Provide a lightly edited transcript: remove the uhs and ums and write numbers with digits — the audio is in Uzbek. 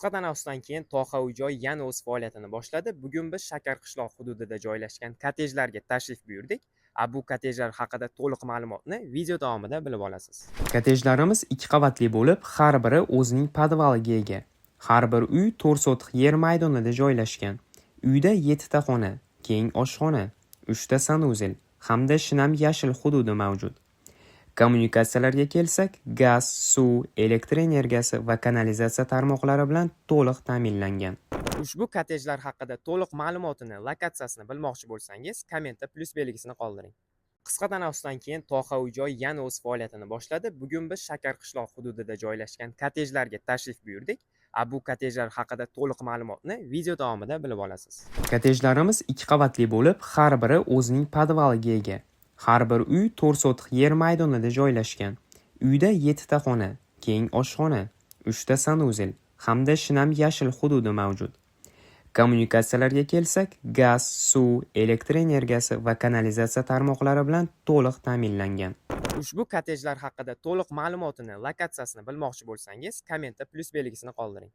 Qisqa tanaffusdan keyin Toha uy-joy yana o'z faoliyatini boshladi. Bugun biz Shakarqishloq hududida joylashgan kottejlarga tashrif buyurdik. Bu kottejlar haqida to'liq ma'lumotni video davomida bilib olasiz. Kottejlarimiz 2 qavatli bo'lib, har biri o'zining podvaliga ega. Har bir uy 4 sotix yer maydonida joylashgan. Uyda 7 ta xona, keng oshxona, 3 ta sanuzel hamda shinam yashil hududi mavjud. Kommunikatsiyalarga kelsak, gaz, suv, elektr energiyasi va kanalizatsiya tarmoqlari bilan to'liq ta'minlangan. Ushbu kottejlar haqida to'liq ma'lumotini, lokatsiyasini bilmoqchi bo'lsangiz, kommentda plus belgisini qoldiring. Qisqa tanaffusdan keyin Toha uy-joy yana o'z faoliyatini boshladi. Bugun biz Shakarqishloq hududida joylashgan kottejlarga tashrif buyurdik. Bu kottejlar haqida to'liq ma'lumotni video davomida bilib olasiz. Kottejlarimiz 2 qavatli bo'lib, har biri o'zining podvaliga ega. Har bir uy 4 sotix yer maydonida joylashgan. Uyda 7 ta xona, keng oshxona, 3 ta sanuzel hamda shinam yashil hududi mavjud. Kommunikatsiyalarga kelsak, gaz, suv, elektr energiyasi va kanalizatsiya tarmoqlari bilan to'liq ta'minlangan. Ushbu kottejlar haqida to'liq ma'lumotini, lokatsiyasini bilmoqchi bo'lsangiz, kommentda plus belgisini qoldiring.